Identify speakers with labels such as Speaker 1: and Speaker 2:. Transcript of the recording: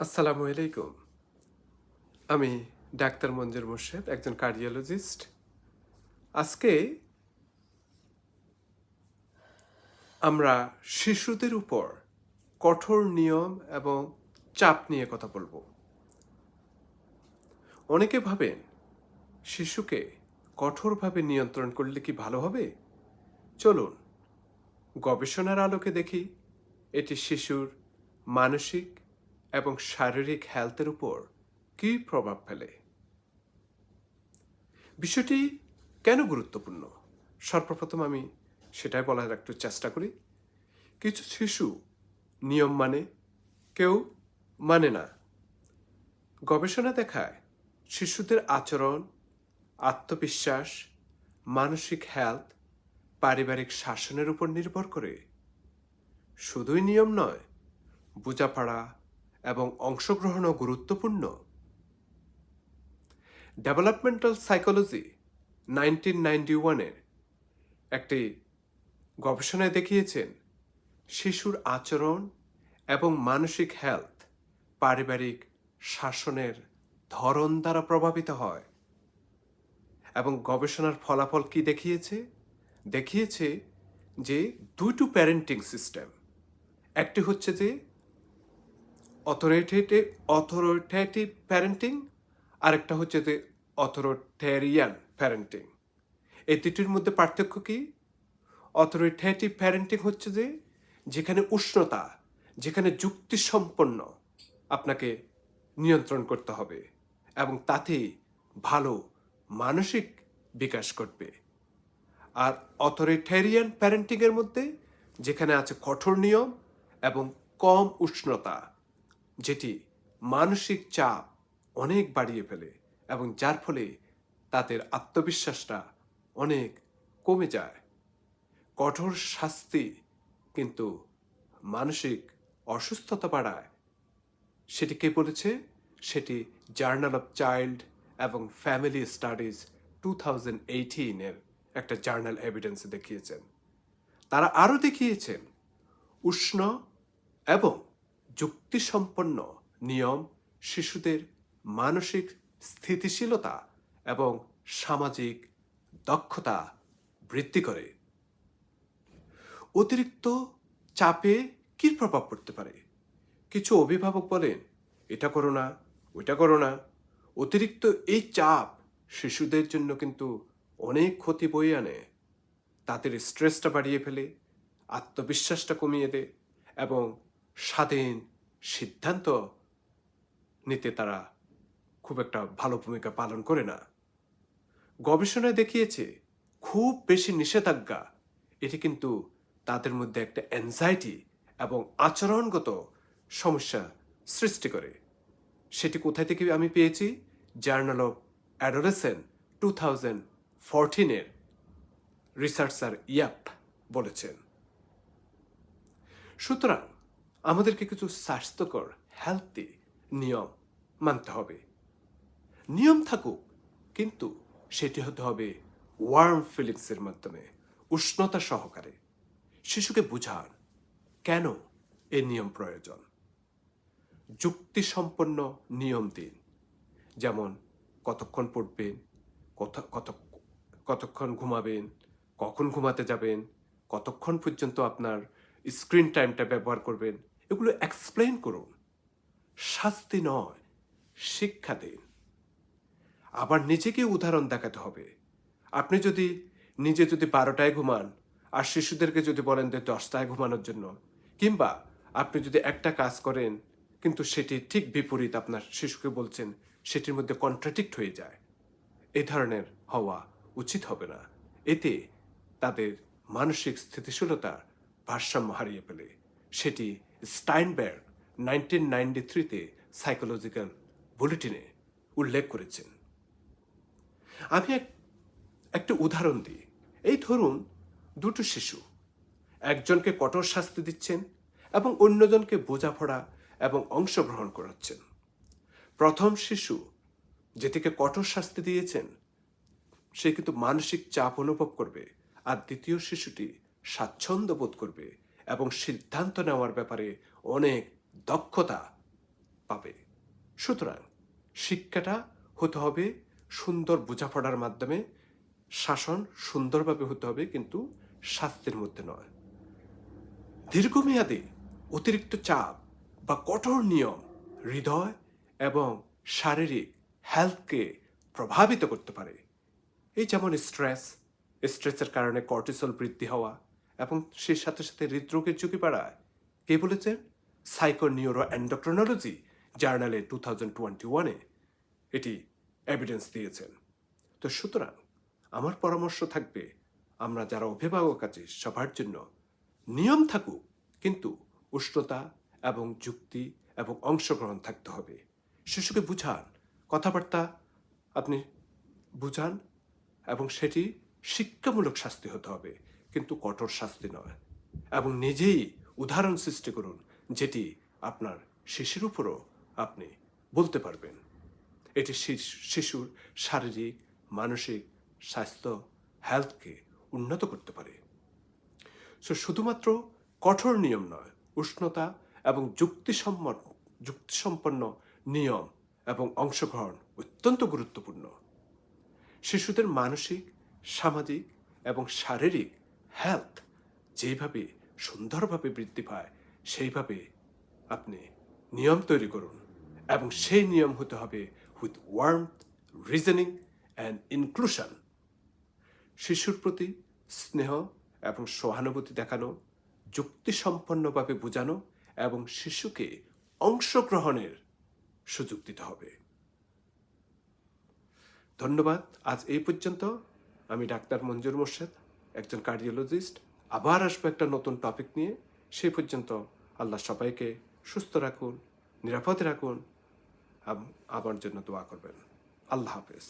Speaker 1: আসসালামু আলাইকুম। আমি ডাক্তার মঞ্জুর মোর্শেদ, একজন কার্ডিওলজিস্ট। আজকে আমরা শিশুদের উপর কঠোর নিয়ম এবং চাপ নিয়ে কথা বলবো। অনেকে ভাবেন শিশুকে কঠোরভাবে নিয়ন্ত্রণ করলে কি ভালো হবে? চলুন গবেষণার আলোকে দেখি এটি শিশুর মানসিক এবং শারীরিক হেলথের উপর কী প্রভাব ফেলে। বিষয়টি কেন গুরুত্বপূর্ণ? সর্বপ্রথম আমি সেটাই বলার একটু চেষ্টা করি। কিছু শিশু নিয়ম মানে, কেউ মানে না। গবেষণা দেখায় শিশুদের আচরণ, আত্মবিশ্বাস, মানসিক হেলথ পারিবারিক শাসনের উপর নির্ভর করে। শুধুই নিয়ম নয়, বোঝাপড়া এবং অংশগ্রহণও গুরুত্বপূর্ণ। ডেভেলপমেন্টাল সাইকোলজি 1991-এর একটি গবেষণায় দেখিয়েছেন শিশুর আচরণ এবং মানসিক হেলথ পারিবারিক শাসনের ধরন দ্বারা প্রভাবিত হয়। এবং গবেষণার ফলাফল কি দেখিয়েছে? দেখিয়েছে যে দুটো প্যারেন্টিং সিস্টেম, একটি হচ্ছে যে অথরিটেটিভ প্যারেন্টিং, আরেকটা হচ্ছে যে অথরিটেরিয়ান প্যারেন্টিং। এই দুটির মধ্যে পার্থক্য কি? অথরিটেটিভ প্যারেন্টিং হচ্ছে যে যেখানে উষ্ণতা, যেখানে যুক্তিসম্পন্ন আপনাকে নিয়ন্ত্রণ করতে হবে এবং তাতে ভালো মানসিক বিকাশ ঘটবে। আর অথরিটেরিয়ান প্যারেন্টিংয়ের মধ্যে যেখানে আছে কঠোর নিয়ম এবং কম উষ্ণতা, যেটি মানসিক চাপ অনেক বাড়িয়ে ফেলে এবং যার ফলে তাদের আত্মবিশ্বাসটা অনেক কমে যায়। কঠোর শাস্তি কিন্তু মানসিক অসুস্থতা বাড়ায়। সেটি কে বলেছে? সেটি জার্নাল অফ চাইল্ড এবং ফ্যামিলি স্টাডিজ 2018-এর একটা জার্নাল এভিডেন্সে দেখিয়েছেন। তারা আরও দেখিয়েছেন উষ্ণ এবং যুক্তিসম্পন্ন নিয়ম শিশুদের মানসিক স্থিতিশীলতা এবং সামাজিক দক্ষতা বৃদ্ধি করে। অতিরিক্ত চাপে কী প্রভাব পড়তে পারে? কিছু অভিভাবক বলেন এটা করো না, ওইটা করো না। অতিরিক্ত এই চাপ শিশুদের জন্য কিন্তু অনেক ক্ষতি বয়ে আনে। তাদের স্ট্রেসটা বাড়িয়ে ফেলে, আত্মবিশ্বাসটা কমিয়ে দেয় এবং স্বাধীন সিদ্ধান্ত নিতে তারা খুব একটা ভালো ভূমিকা পালন করে না। গবেষণায় দেখিয়েছে খুব বেশি নিষেধাজ্ঞা এটি কিন্তু তাদের মধ্যে একটা অ্যাংজাইটি এবং আচরণগত সমস্যা সৃষ্টি করে। সেটি কোথায় থেকে আমি পেয়েছি? জার্নাল অফ অ্যাডোলেসেন্ট 2014-এর রিসার্চার ইয়াপ বলেছেন। সুতরাং আমাদেরকে কিছু স্বাস্থ্যকর হেলথি নিয়ম মানতে হবে। নিয়ম থাকুক, কিন্তু সেটি হতে হবে ওয়ার্ম ফিলিংসের মাধ্যমে, উষ্ণতা সহকারে। শিশুকে বুঝান কেন এই নিয়ম প্রয়োজন। যুক্তিসম্পন্ন নিয়ম দিন, যেমন কতক্ষণ পড়বেন, কতক্ষণ ঘুমাবেন, কখন ঘুমাতে যাবেন, কতক্ষণ পর্যন্ত আপনার স্ক্রিন টাইমটা ব্যবহার করবেন, এগুলো এক্সপ্লেইন করুন। শাস্তি নয়, শিক্ষা দিন। আবার নিজেকে উদাহরণ দেখাতে হবে। আপনি যদি নিজে 12টায় ঘুমান আর শিশুদেরকে যদি বলেন যে 10টায় ঘুমানোর জন্য, কিংবা আপনি যদি একটা কাজ করেন কিন্তু সেটি ঠিক বিপরীত আপনার শিশুকে বলছেন, সেটির মধ্যে কন্ট্রাডিক্ট হয়ে যায়, এই ধরনের হওয়া উচিত হবে না। এতে তাদের মানসিক স্থিতিশীলতার ভারসাম্য হারিয়ে ফেলে। সেটি স্টাইনবার্গ 1993-তে সাইকোলজিক্যাল বুলেটিনে উল্লেখ করেছেন। আমি একটা উদাহরণ দিই। এই ধরুন দুটো শিশু, একজনকে কঠোর শাস্তি দিচ্ছেন এবং অন্যজনকে বোঝাপড়া এবং অংশগ্রহণ করাচ্ছেন। প্রথম শিশু যেটিকে কঠোর শাস্তি দিয়েছেন সে কিন্তু মানসিক চাপ অনুভব করবে, আর দ্বিতীয় শিশুটি স্বাচ্ছন্দ্য বোধ করবে এবং সিদ্ধান্ত নেওয়ার ব্যাপারে অনেক দক্ষতা পাবে। সুতরাং শিক্ষাটা হতে হবে সুন্দর বোঝাপড়ার মাধ্যমে, শাসন সুন্দরভাবে হতে হবে, কিন্তু শাস্তির মধ্যে নয়। দীর্ঘমেয়াদে অতিরিক্ত চাপ বা কঠোর নিয়ম হৃদয় এবং শারীরিক হেলথকে প্রভাবিত করতে পারে। এই যেমন স্ট্রেসের কারণে কর্টিসল বৃদ্ধি হওয়া এবং সেই সাথে সাথে হৃদরোগের ঝুঁকি বাড়ায়। কে বলেছেন? সাইকো নিউরো এন্ডোক্রিনোলজি জার্নালে 2021-এ এটি এভিডেন্স দিয়েছেন। তো সুতরাং আমার পরামর্শ থাকবে, আমরা যারা অভিভাবক আছি সবার জন্য নিয়ম থাকুক, কিন্তু উষ্ণতা এবং যুক্তি এবং অংশগ্রহণ থাকতে হবে। শিশুকে বুঝান, কথাবার্তা আপনি বুঝান, এবং সেটি শিক্ষামূলক শাস্তি হতে হবে, কিন্তু কঠোর শাস্তি নয়। এবং নিজেই উদাহরণ সৃষ্টি করুন, যেটি আপনার শিশুর উপরও আপনি বলতে পারবেন। এটি শিশুর শারীরিক মানসিক স্বাস্থ্য হেলথকে উন্নত করতে পারে। শুধুমাত্র কঠোর নিয়ম নয়, উষ্ণতা এবং যুক্তিসম্পন্ন নিয়ম এবং অংশগ্রহণ অত্যন্ত গুরুত্বপূর্ণ। শিশুদের মানসিক, সামাজিক এবং শারীরিক হেলথ যেভাবে সুন্দরভাবে বৃদ্ধি পায়, সেইভাবে আপনি নিয়ম তৈরি করুন, এবং সেই নিয়ম হতে হবে with warmth, reasoning and inclusion. শিশুর প্রতি স্নেহ এবং সহানুভূতি দেখানো, যুক্তিসম্পন্নভাবে বোঝানো এবং শিশুকে অংশগ্রহণের সুযোগ দিতে হবে। ধন্যবাদ। আজ এই পর্যন্ত। আমি ডাক্তার মঞ্জুর মোর্শেদ, একজন কার্ডিওলজিস্ট। আবার আসবো একটা নতুন টপিক নিয়ে। সেই পর্যন্ত আল্লাহ সবাইকে সুস্থ রাখুন, নিরাপদে রাখুন, আমার জন্য দোয়া করবেন। আল্লাহ হাফেজ।